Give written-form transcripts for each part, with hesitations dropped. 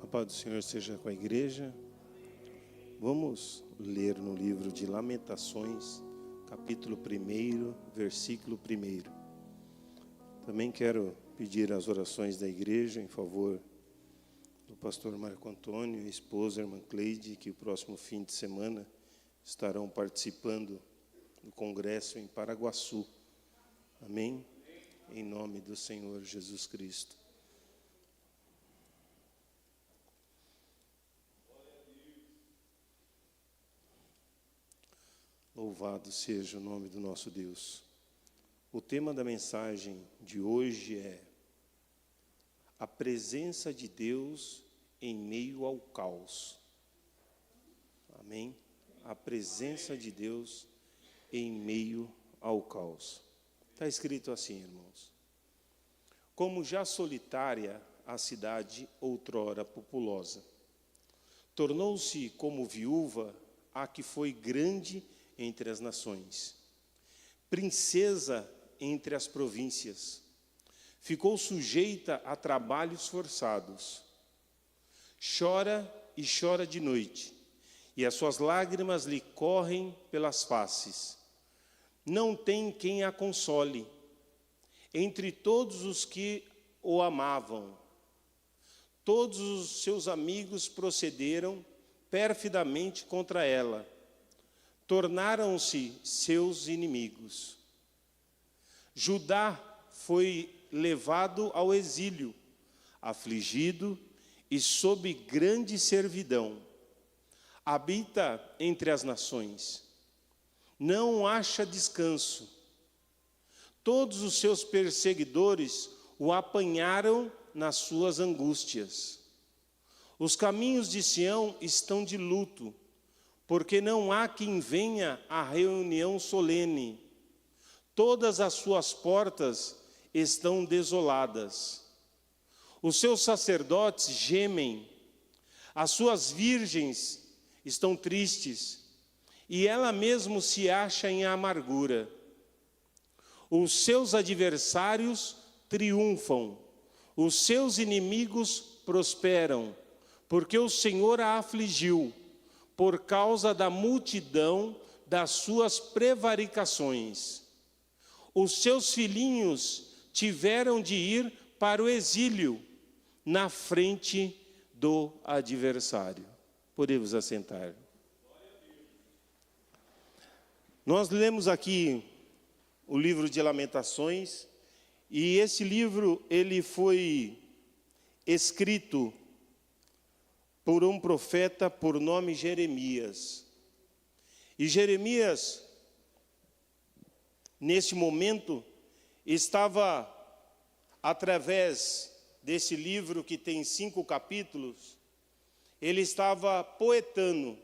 paz do Senhor seja com a igreja. Vamos ler no livro de Lamentações, capítulo 1, versículo 1. Também quero pedir as orações da igreja em favor do pastor Marco Antônio e a esposa, a irmã Cleide, que o próximo fim de semana estarão participando do congresso em Paraguaçu. Amém? Em nome do Senhor Jesus Cristo. Louvado seja o nome do nosso Deus. O tema da mensagem de hoje é a presença de Deus em meio ao caos. Amém? A presença de Deus em meio ao caos. Está escrito assim, irmãos. Como já solitária a cidade outrora populosa, tornou-se como viúva a que foi grande entre as nações, princesa entre as províncias, ficou sujeita a trabalhos forçados, chora e chora de noite, e as suas lágrimas lhe correm pelas faces. Não tem quem a console, entre todos os que o amavam. Todos os seus amigos procederam perfidamente contra ela, tornaram-se seus inimigos. Judá foi levado ao exílio, afligido e sob grande servidão. Habita entre as nações, não acha descanso. Todos os seus perseguidores o apanharam nas suas angústias. Os caminhos de Sião estão de luto, porque não há quem venha à reunião solene. Todas as suas portas estão desoladas. Os seus sacerdotes gemem, as suas virgens estão tristes, e ela mesma se acha em amargura. Os seus adversários triunfam, os seus inimigos prosperam, porque o Senhor a afligiu, por causa da multidão das suas prevaricações. Os seus filhinhos tiveram de ir para o exílio, na frente do adversário. Podemos assentar. Nós lemos aqui o livro de Lamentações, e esse livro ele foi escrito por um profeta por nome Jeremias. E Jeremias, nesse momento, estava, através desse livro que tem 5 capítulos, ele estava poetando,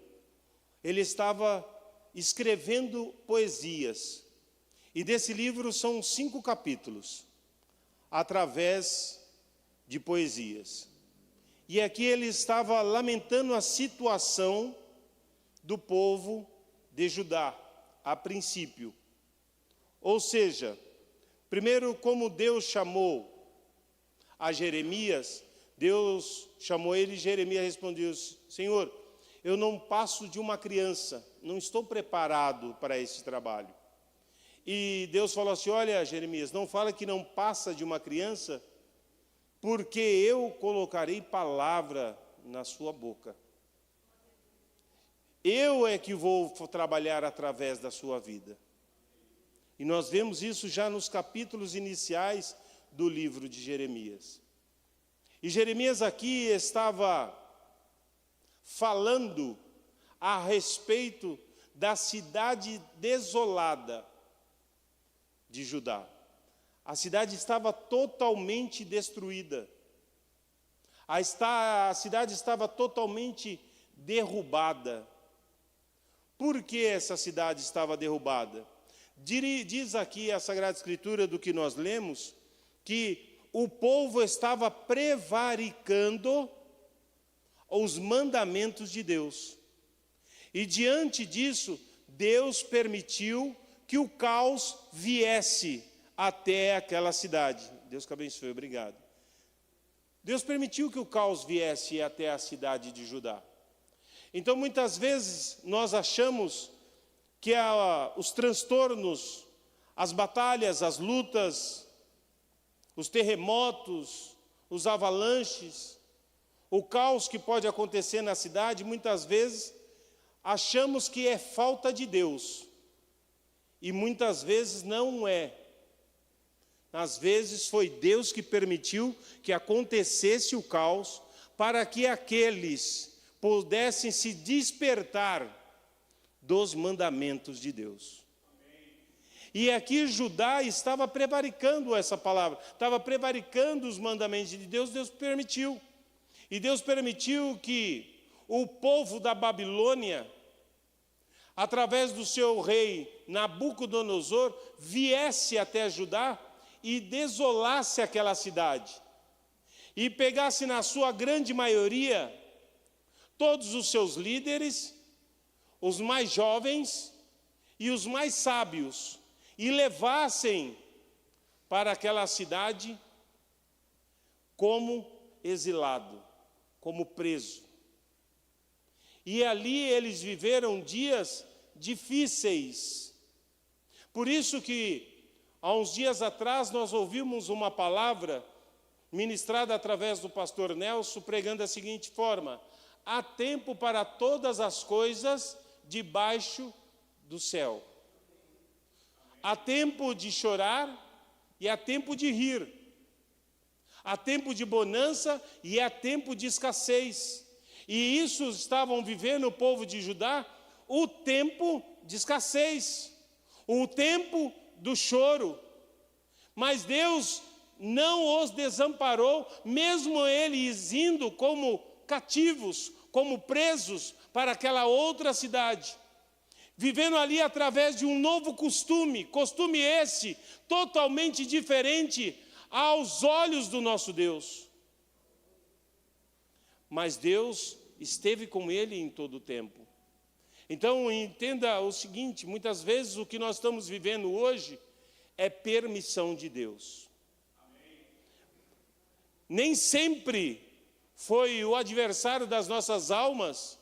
ele estava escrevendo poesias. E desse livro são 5 capítulos, através de poesias. E aqui ele estava lamentando a situação do povo de Judá, a princípio. Ou seja, primeiro, como Deus chamou a Jeremias, Deus chamou ele e Jeremias respondeu: Senhor, eu não passo de uma criança, não estou preparado para esse trabalho. E Deus falou assim: olha, Jeremias, não fala que não passa de uma criança, porque eu colocarei palavra na sua boca. Eu é que vou trabalhar através da sua vida. E nós vemos isso já nos capítulos iniciais do livro de Jeremias. E Jeremias aqui estava falando a respeito da cidade desolada de Judá. A cidade estava totalmente destruída. A cidade estava totalmente derrubada. Por que essa cidade estava derrubada? Diz aqui a Sagrada Escritura do que nós lemos, que o povo estava prevaricando os mandamentos de Deus. E diante disso, Deus permitiu que o caos viesse até aquela cidade. Deus que abençoe, obrigado. Deus permitiu que o caos viesse até a cidade de Judá. Então, muitas vezes, nós achamos que os transtornos, as batalhas, as lutas, os terremotos, os avalanches, o caos que pode acontecer na cidade, muitas vezes, achamos que é falta de Deus. E muitas vezes não é. Às vezes foi Deus que permitiu que acontecesse o caos para que aqueles pudessem se despertar dos mandamentos de Deus. E aqui Judá estava prevaricando essa palavra, estava prevaricando os mandamentos de Deus, Deus permitiu. E Deus permitiu que o povo da Babilônia, através do seu rei Nabucodonosor, viesse até Judá e desolasse aquela cidade. E pegasse na sua grande maioria todos os seus líderes, os mais jovens e os mais sábios, e levassem para aquela cidade como exilado, como preso. E ali eles viveram dias difíceis. Por isso que, há uns dias atrás, nós ouvimos uma palavra ministrada através do pastor Nelson, pregando da seguinte forma: há tempo para todas as coisas debaixo do céu. Há tempo de chorar e há tempo de rir. Há tempo de bonança e há tempo de escassez. E isso estavam vivendo o povo de Judá, o tempo de escassez, o tempo do choro. Mas Deus não os desamparou, mesmo eles indo como cativos, como presos para aquela outra cidade, vivendo ali através de um novo costume esse totalmente diferente aos olhos do nosso Deus. Mas Deus esteve com ele em todo o tempo. Então entenda o seguinte: muitas vezes o que nós estamos vivendo hoje é permissão de Deus. Nem sempre foi o adversário das nossas almas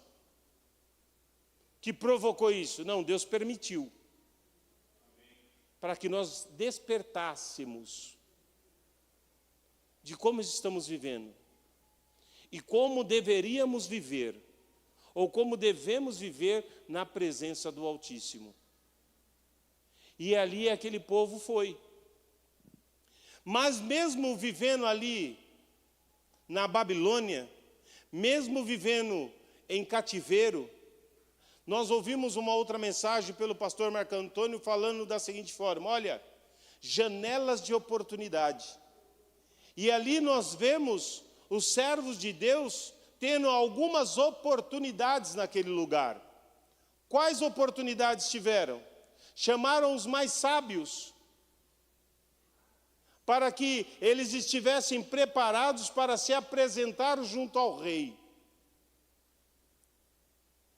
que provocou isso. Não, Deus permitiu. Para que nós despertássemos de como estamos vivendo. E como deveríamos viver, ou como devemos viver na presença do Altíssimo. E ali aquele povo foi. Mas mesmo vivendo ali na Babilônia, mesmo vivendo em cativeiro, nós ouvimos uma outra mensagem pelo pastor Marco Antônio falando da seguinte forma: olha, janelas de oportunidade. E ali nós vemos os servos de Deus tendo algumas oportunidades naquele lugar. Quais oportunidades tiveram? Chamaram os mais sábios, para que eles estivessem preparados para se apresentar junto ao rei.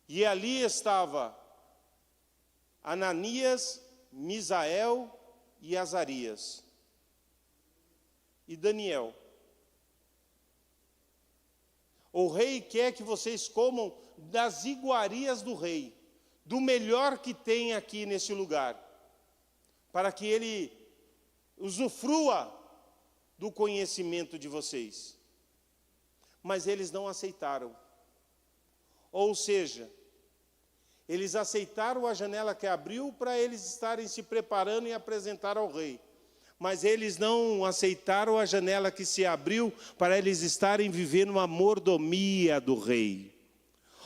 E ali estava Ananias, Misael e Azarias. E Daniel. O rei quer que vocês comam das iguarias do rei, do melhor que tem aqui nesse lugar, para que ele usufrua do conhecimento de vocês. Mas eles não aceitaram. Ou seja, eles aceitaram a janela que abriu para eles estarem se preparando e apresentar ao rei. Mas eles não aceitaram a janela que se abriu para eles estarem vivendo uma mordomia do rei.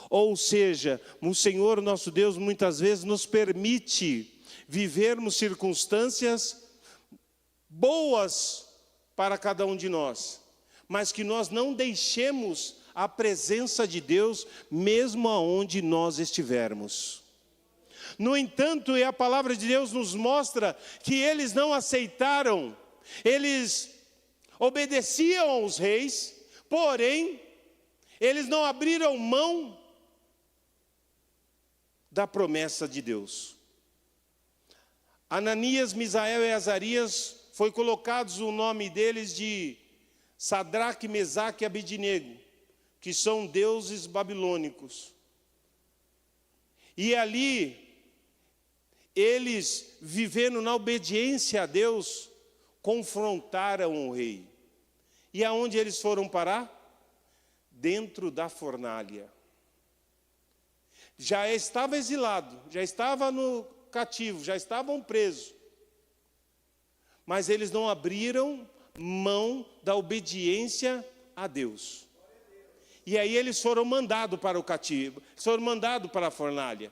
Ou seja, o Senhor nosso Deus muitas vezes nos permite vivermos circunstâncias boas para cada um de nós, mas que nós não deixemos a presença de Deus mesmo aonde nós estivermos. No entanto, a palavra de Deus nos mostra que eles não aceitaram, eles obedeciam aos reis, porém, eles não abriram mão da promessa de Deus. Ananias, Misael e Azarias, foi colocados o nome deles de Sadraque, Mesaque e Abednego, que são deuses babilônicos. E ali, eles, vivendo na obediência a Deus, confrontaram o rei. E aonde eles foram parar? Dentro da fornalha. Já estava exilado, já estava no cativo, já estavam presos. Mas eles não abriram mão da obediência a Deus. E aí eles foram mandados para o cativo, foram mandados para a fornalha.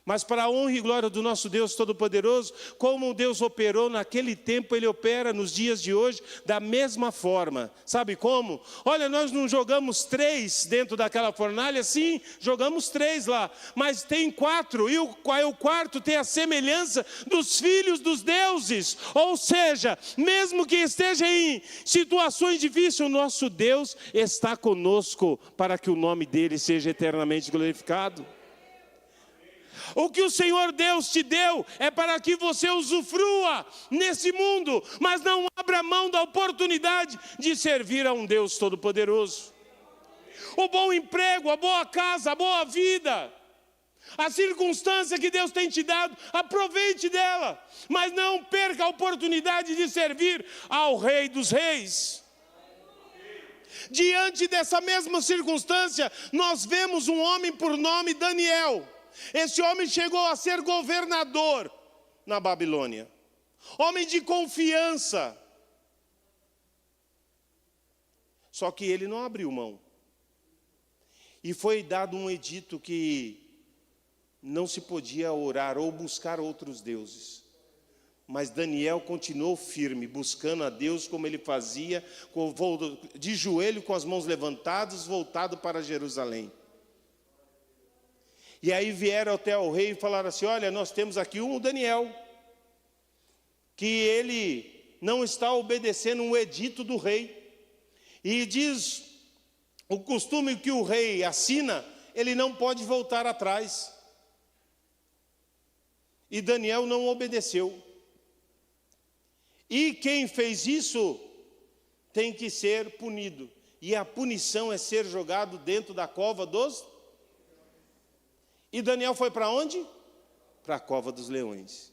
Mas para a honra e glória do nosso Deus Todo-Poderoso, como Deus operou naquele tempo, Ele opera nos dias de hoje da mesma forma. Sabe como? Olha, nós não jogamos 3 dentro daquela fornalha, sim, jogamos 3 lá. Mas tem 4, e o quarto tem a semelhança dos filhos dos deuses. Ou seja, mesmo que esteja em situações difíceis, o nosso Deus está conosco para que o nome dEle seja eternamente glorificado. O que o Senhor Deus te deu é para que você usufrua nesse mundo, mas não abra mão da oportunidade de servir a um Deus Todo-Poderoso. O bom emprego, a boa casa, a boa vida, a circunstância que Deus tem te dado, aproveite dela, mas não perca a oportunidade de servir ao Rei dos Reis. Diante dessa mesma circunstância, nós vemos um homem por nome Daniel. Esse homem chegou a ser governador na Babilônia, homem de confiança. Só que ele não abriu mão. E foi dado um edito que não se podia orar ou buscar outros deuses. Mas Daniel continuou firme, buscando a Deus como ele fazia, de joelho com as mãos levantadas, voltado para Jerusalém. E aí vieram até o rei e falaram assim: olha, nós temos aqui um Daniel, que ele não está obedecendo um edito do rei. E diz o costume que o rei assina, ele não pode voltar atrás. E Daniel não obedeceu. E quem fez isso tem que ser punido. E a punição é ser jogado dentro da cova dos... E Daniel foi para onde? Para a cova dos leões.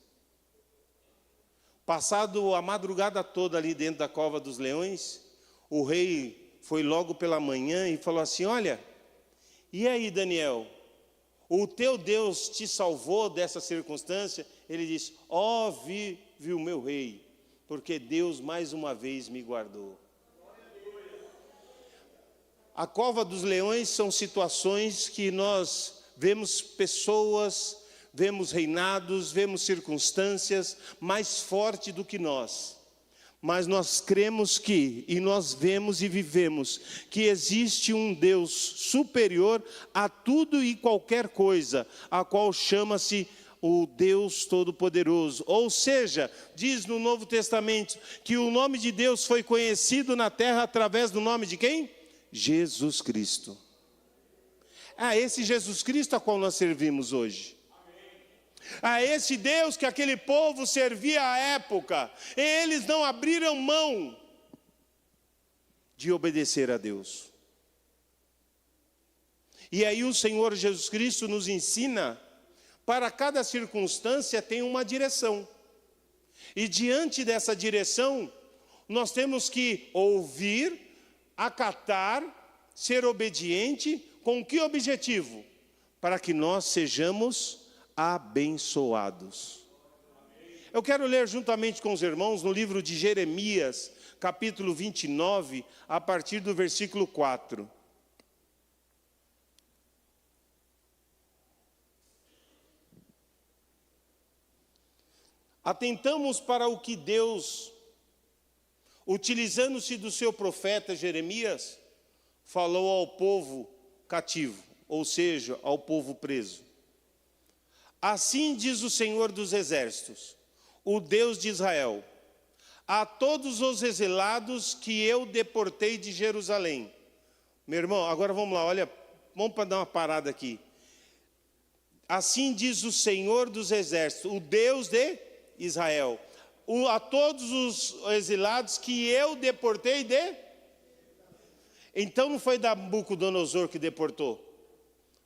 Passado a madrugada toda ali dentro da cova dos leões, o rei foi logo pela manhã e falou assim: olha, e aí Daniel, o teu Deus te salvou dessa circunstância? Ele disse: ó, vive o meu rei, porque Deus mais uma vez me guardou. A cova dos leões são situações que nós vemos pessoas, vemos reinados, vemos circunstâncias mais fortes do que nós. Mas nós cremos que, e nós vemos e vivemos, que existe um Deus superior a tudo e qualquer coisa, a qual chama-se o Deus Todo-Poderoso. Ou seja, diz no Novo Testamento que o nome de Deus foi conhecido na terra através do nome de quem? Jesus Cristo. A esse Jesus Cristo a qual nós servimos hoje. A esse Deus que aquele povo servia à época. Eles não abriram mão de obedecer a Deus. E aí o Senhor Jesus Cristo nos ensina, para cada circunstância tem uma direção. E diante dessa direção, nós temos que ouvir, acatar, ser obediente. Com que objetivo? Para que nós sejamos abençoados. Eu quero ler juntamente com os irmãos no livro de Jeremias, capítulo 29, a partir do versículo 4. Atentamos para o que Deus, utilizando-se do seu profeta Jeremias, falou ao povo cativo, ou seja, ao povo preso. Assim diz o Senhor dos Exércitos, o Deus de Israel, a todos os exilados que eu deportei de Jerusalém. Meu irmão, agora vamos lá, olha, vamos para dar uma parada aqui. Assim diz o Senhor dos Exércitos, o Deus de Israel, a todos os exilados que eu deportei de Então não foi Nabucodonosor que deportou.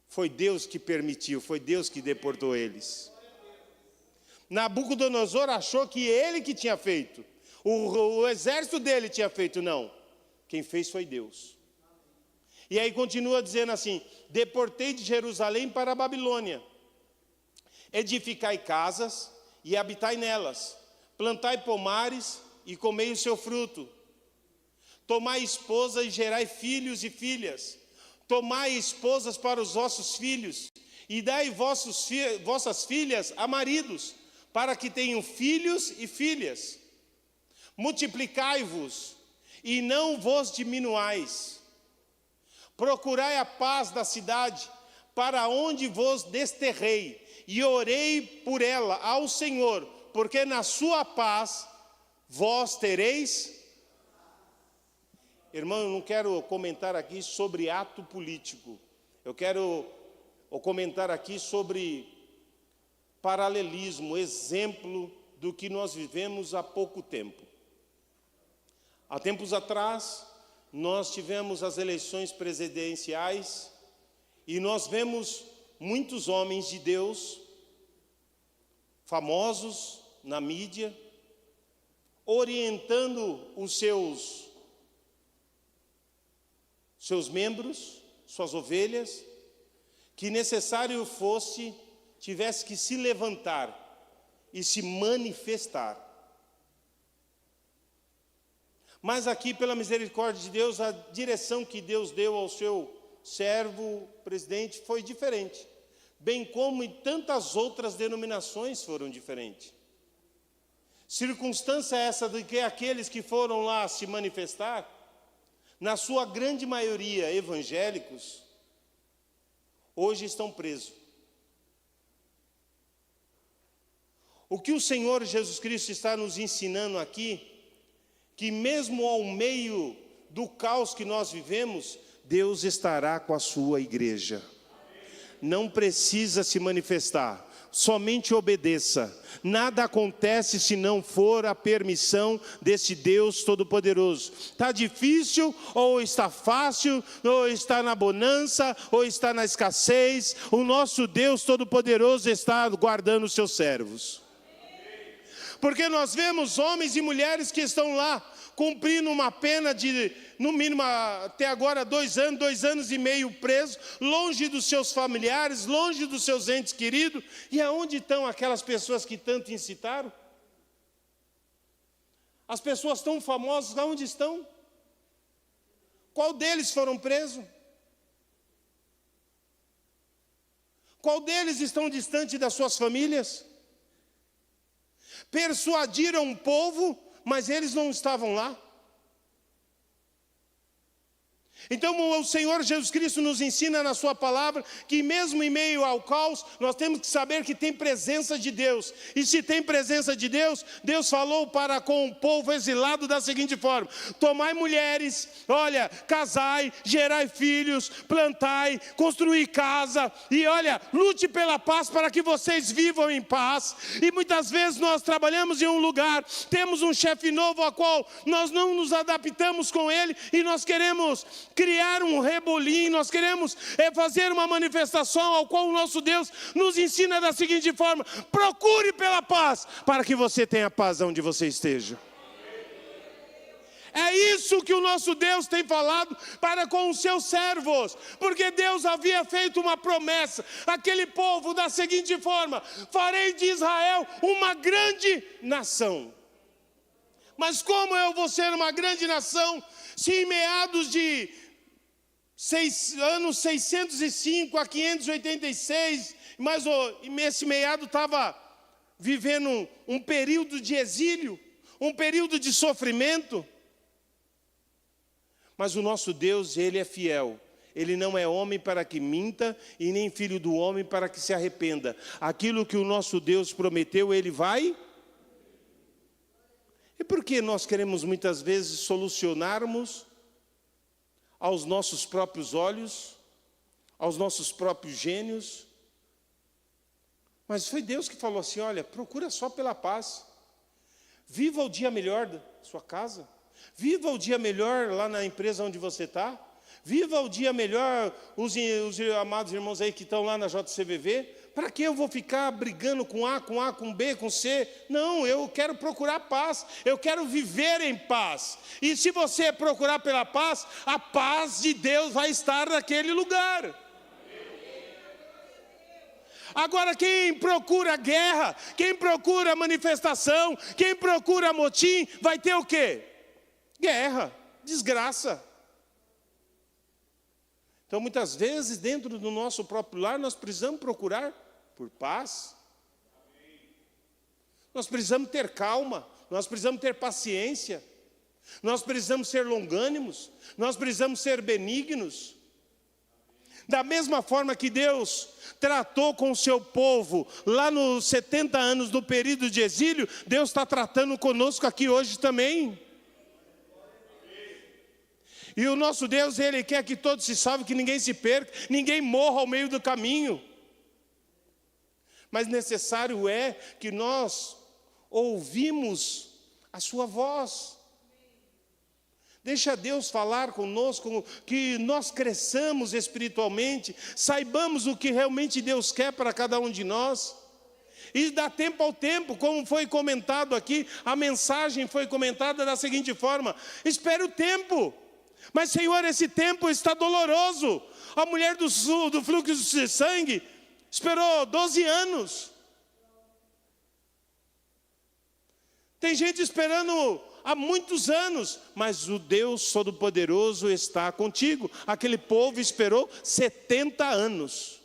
Foi Deus que permitiu, foi Deus que deportou eles. Nabucodonosor achou que ele que tinha feito. O exército dele tinha feito, não. Quem fez foi Deus. E aí continua dizendo assim: deportei de Jerusalém para a Babilônia. Edificai casas e habitai nelas. Plantai pomares e comei o seu fruto. Tomai esposa e gerai filhos e filhas. Tomai esposas para os vossos filhos. E dai vossas filhas a maridos, para que tenham filhos e filhas. Multiplicai-vos e não vos diminuais. Procurai a paz da cidade, para onde vos desterrei, e orei por ela ao Senhor, porque na sua paz vós tereis. Irmão, eu não quero comentar aqui sobre ato político. Eu quero comentar aqui sobre paralelismo, exemplo do que nós vivemos há pouco tempo. Há tempos atrás, nós tivemos as eleições presidenciais e nós vemos muitos homens de Deus, famosos na mídia, orientando os seus membros, suas ovelhas, que necessário fosse, tivesse que se levantar e se manifestar. Mas aqui, pela misericórdia de Deus, a direção que Deus deu ao seu servo, presidente, foi diferente. Bem como em tantas outras denominações foram diferentes. Circunstância essa de que aqueles que foram lá se manifestar, na sua grande maioria evangélicos, hoje estão presos. O que o Senhor Jesus Cristo está nos ensinando aqui, que mesmo ao meio do caos que nós vivemos, Deus estará com a sua igreja. Não precisa se manifestar, somente obedeça. Nada acontece se não for a permissão desse Deus Todo-Poderoso. Está difícil, ou está fácil, ou está na bonança, ou está na escassez, o nosso Deus Todo-Poderoso está guardando os seus servos. Porque nós vemos homens e mulheres que estão lá, cumprindo uma pena de, no mínimo, até agora 2 anos e meio presos, longe dos seus familiares, longe dos seus entes queridos. E aonde estão aquelas pessoas que tanto incitaram? As pessoas tão famosas, aonde estão? Qual deles foram presos? Qual deles estão distante das suas famílias? Persuadiram o povo, mas eles não estavam lá. Então o Senhor Jesus Cristo nos ensina na sua palavra que mesmo em meio ao caos, nós temos que saber que tem presença de Deus. E se tem presença de Deus, Deus falou para com o povo exilado da seguinte forma: tomai mulheres, olha, casai, gerai filhos, plantai, construí casa, e olha, lute pela paz para que vocês vivam em paz. E muitas vezes nós trabalhamos em um lugar, temos um chefe novo ao qual nós não nos adaptamos com ele, e nós queremos criar um rebolinho, nós queremos fazer uma manifestação ao qual o nosso Deus nos ensina da seguinte forma: procure pela paz, para que você tenha paz onde você esteja. É isso que o nosso Deus tem falado para com os seus servos, porque Deus havia feito uma promessa àquele povo da seguinte forma: farei de Israel uma grande nação. Mas como eu vou ser uma grande nação, se em meados de anos 605 a 586, mas esse meado estava vivendo um período de exílio, um período de sofrimento? Mas o nosso Deus, Ele é fiel. Ele não é homem para que minta, e nem filho do homem para que se arrependa. Aquilo que o nosso Deus prometeu, Ele vai. E por que nós queremos muitas vezes solucionarmos aos nossos próprios olhos, aos nossos próprios gênios? Mas foi Deus que falou assim: olha, procura só pela paz. Viva o dia melhor da sua casa. Viva o dia melhor lá na empresa onde você está. Viva o dia melhor, os amados irmãos aí que estão lá na JCVV. Para que eu vou ficar brigando com A, com B, com C? Não, eu quero procurar paz, eu quero viver em paz. E se você procurar pela paz, a paz de Deus vai estar naquele lugar. Agora, quem procura guerra, quem procura manifestação, quem procura motim, vai ter o quê? Guerra, desgraça. Então, muitas vezes, dentro do nosso próprio lar, nós precisamos procurar por paz. Nós precisamos ter calma, nós precisamos ter paciência, nós precisamos ser longânimos, nós precisamos ser benignos. Da mesma forma que Deus tratou com o seu povo lá nos 70 anos do período de exílio, Deus está tratando conosco aqui hoje também. E o nosso Deus, Ele quer que todos se salvem, que ninguém se perca, ninguém morra ao meio do caminho. Mas necessário é que nós ouvimos a sua voz. Deixa Deus falar conosco, que nós cresçamos espiritualmente, saibamos o que realmente Deus quer para cada um de nós. E dá tempo ao tempo, como foi comentado aqui, a mensagem foi comentada da seguinte forma: espere o tempo. Mas, Senhor, esse tempo está doloroso. A mulher do fluxo de sangue esperou 12 anos. Tem gente esperando há muitos anos, mas o Deus Todo-Poderoso está contigo. Aquele povo esperou 70 anos.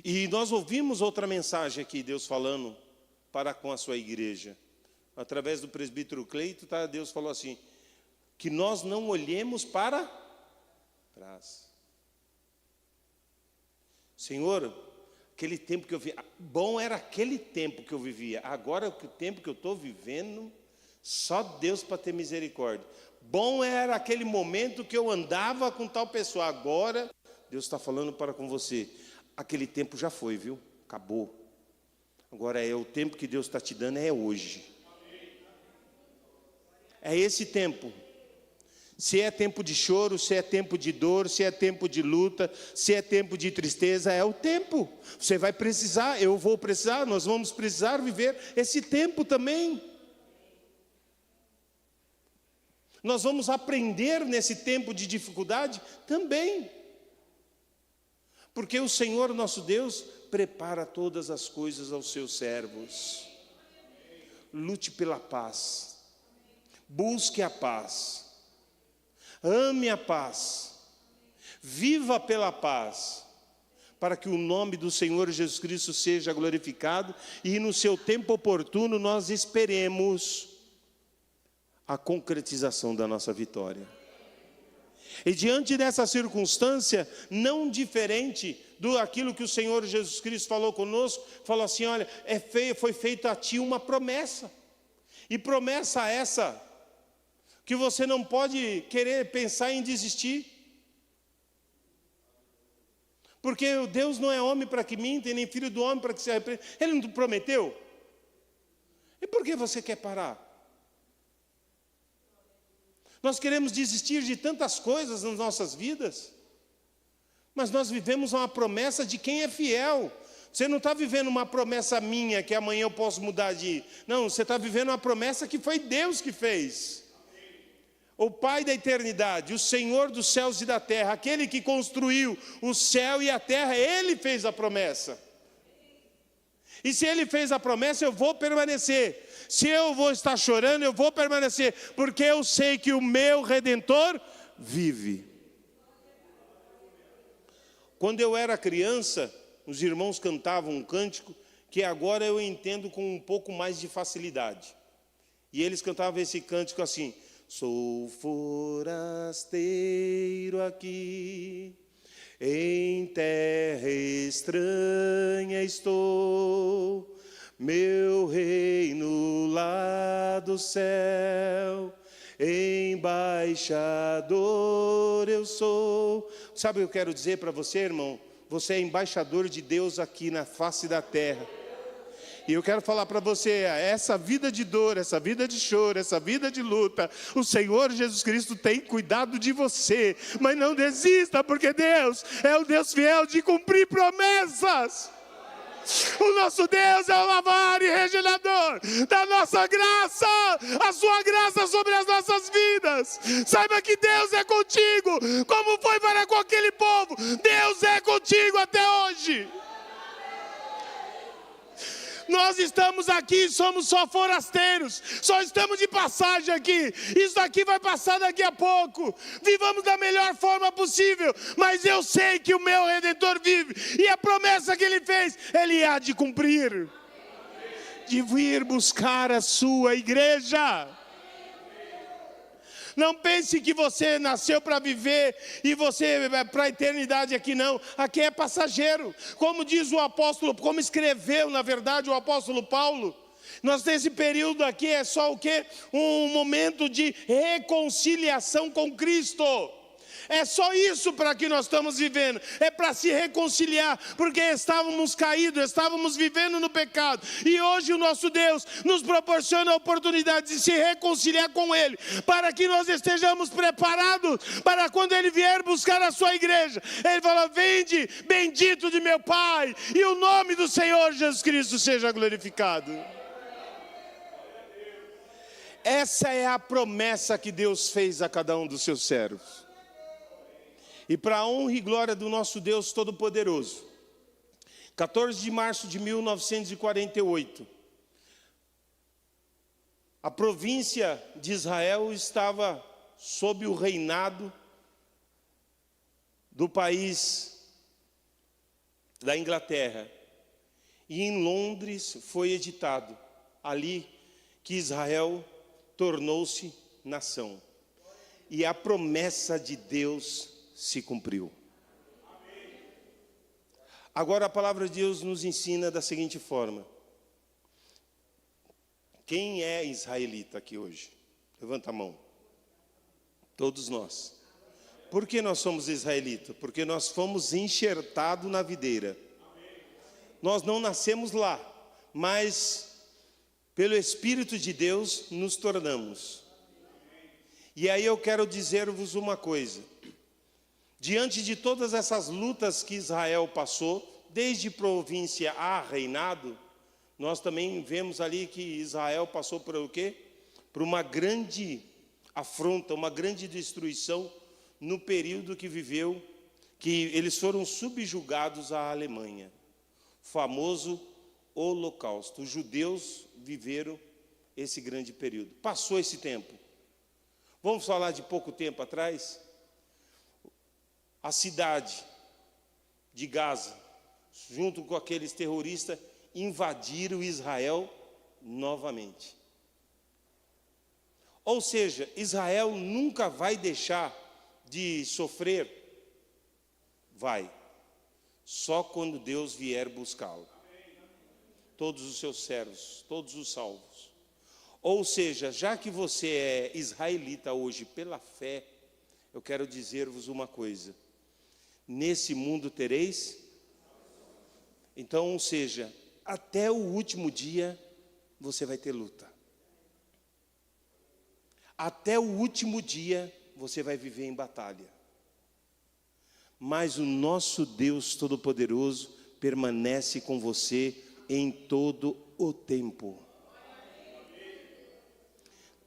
E nós ouvimos outra mensagem aqui, Deus falando para com a sua igreja. Através do presbítero Cleito, Deus falou assim, que nós não olhemos para trás. Senhor, aquele tempo que eu vivia, bom era aquele tempo que eu vivia. Agora o tempo que eu estou vivendo, só Deus para ter misericórdia. Bom era aquele momento que eu andava com tal pessoa. Agora, Deus está falando para com você, aquele tempo já foi, viu? Acabou. Agora o tempo que Deus está te dando é hoje. É esse tempo. Se é tempo de choro, se é tempo de dor, se é tempo de luta, se é tempo de tristeza, é o tempo. Você vai precisar, eu vou precisar, nós vamos precisar viver esse tempo também. Nós vamos aprender nesse tempo de dificuldade também. Porque o Senhor nosso Deus prepara todas as coisas aos seus servos. Lute pela paz. Busque a paz. Ame a paz, viva pela paz, para que o nome do Senhor Jesus Cristo seja glorificado e no seu tempo oportuno nós esperemos a concretização da nossa vitória. E diante dessa circunstância, não diferente do aquilo que o Senhor Jesus Cristo falou conosco, falou assim, olha, foi feita a ti uma promessa, e promessa essa, que você não pode querer pensar em desistir. Porque Deus não é homem para que minta, e nem filho do homem para que se arrependa. Ele não prometeu? E por que você quer parar? Nós queremos desistir de tantas coisas nas nossas vidas, mas nós vivemos uma promessa de quem é fiel. Você não está vivendo uma promessa minha, que amanhã eu posso mudar de... Não, você está vivendo uma promessa que foi Deus que fez. O Pai da eternidade, o Senhor dos céus e da terra, aquele que construiu o céu e a terra, Ele fez a promessa. E se Ele fez a promessa, eu vou permanecer. Se eu vou estar chorando, eu vou permanecer, porque eu sei que o meu Redentor vive. Quando eu era criança, os irmãos cantavam um cântico que agora eu entendo com um pouco mais de facilidade. E eles cantavam esse cântico assim: sou forasteiro aqui, em terra estranha estou, meu reino lá do céu, embaixador eu sou. Sabe o que eu quero dizer para você, irmão? Você é embaixador de Deus aqui na face da terra. E eu quero falar para você, essa vida de dor, essa vida de choro, essa vida de luta, o Senhor Jesus Cristo tem cuidado de você. Mas não desista, porque Deus é o Deus fiel de cumprir promessas. O nosso Deus é o lavar e regenerador da nossa graça, a sua graça sobre as nossas vidas. Saiba que Deus é contigo, como foi para com aquele povo. Deus é contigo até hoje. Nós estamos aqui, somos só forasteiros, só estamos de passagem aqui. Isso aqui vai passar daqui a pouco. Vivamos da melhor forma possível, mas eu sei que o meu Redentor vive, e a promessa que Ele fez, Ele há de cumprir, de vir buscar a sua igreja. Não pense que você nasceu para viver e você para a eternidade aqui, não. Aqui é passageiro. Como diz o apóstolo, como escreveu na verdade o apóstolo Paulo, nós nesse período aqui é só o quê? Um momento de reconciliação com Cristo. É só isso para que nós estamos vivendo, é para se reconciliar, porque estávamos caídos, estávamos vivendo no pecado, e hoje o nosso Deus nos proporciona a oportunidade de se reconciliar com Ele, para que nós estejamos preparados, para quando Ele vier buscar a sua igreja, Ele fala: vinde, bendito de meu Pai, e o nome do Senhor Jesus Cristo seja glorificado. Essa é a promessa que Deus fez a cada um dos seus servos. E para a honra e glória do nosso Deus Todo-Poderoso, 14 de março de 1948, a província de Israel estava sob o reinado do país da Inglaterra. E em Londres foi editado ali que Israel tornou-se nação. E a promessa de Deus se cumpriu. Agora a palavra de Deus nos ensina da seguinte forma. Quem é israelita aqui hoje? Levanta a mão. Todos nós. Por que nós somos israelitas? Porque nós fomos enxertados na videira. Nós não nascemos lá, mas pelo Espírito de Deus nos tornamos. E aí eu quero dizer-vos uma coisa. Diante de todas essas lutas que Israel passou, desde província a reinado, nós também vemos ali que Israel passou por o quê? Por uma grande afronta, uma grande destruição no período que viveu, que eles foram subjugados à Alemanha. O famoso Holocausto. Os judeus viveram esse grande período. Passou esse tempo. Vamos falar de pouco tempo atrás? A cidade de Gaza, junto com aqueles terroristas, invadiram Israel novamente. Ou seja, Israel nunca vai deixar de sofrer. Vai. Só quando Deus vier buscá-lo. Todos os seus servos, todos os salvos. Ou seja, já que você é israelita hoje pela fé, eu quero dizer-vos uma coisa. Nesse mundo tereis. Então, ou seja, até o último dia você vai ter luta. Até o último dia você vai viver em batalha. Mas o nosso Deus Todo-Poderoso permanece com você em todo o tempo.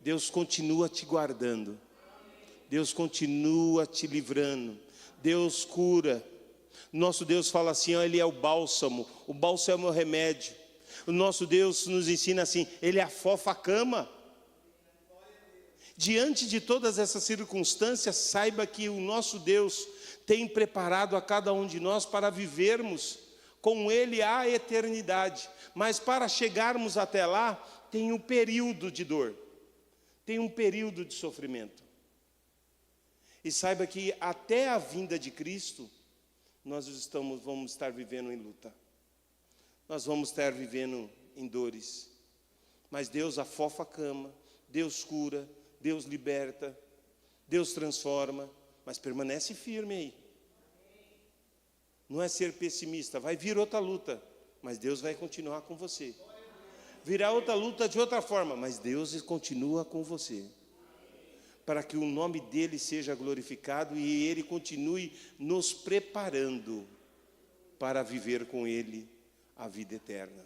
Deus continua te guardando. Deus continua te livrando. Deus cura. Nosso Deus fala assim, ó, Ele é o bálsamo é o meu remédio. O nosso Deus nos ensina assim, Ele afofa a cama. Diante de todas essas circunstâncias, saiba que o nosso Deus tem preparado a cada um de nós para vivermos com Ele a eternidade. Mas para chegarmos até lá, tem um período de dor, tem um período de sofrimento. E saiba que até a vinda de Cristo, nós vamos estar vivendo em luta. Nós vamos estar vivendo em dores. Mas Deus afofa a cama, Deus cura, Deus liberta, Deus transforma, mas permanece firme aí. Não é ser pessimista, vai vir outra luta, mas Deus vai continuar com você. virá outra luta de outra forma, mas Deus continua com você, para que o nome dele seja glorificado e ele continue nos preparando para viver com ele a vida eterna.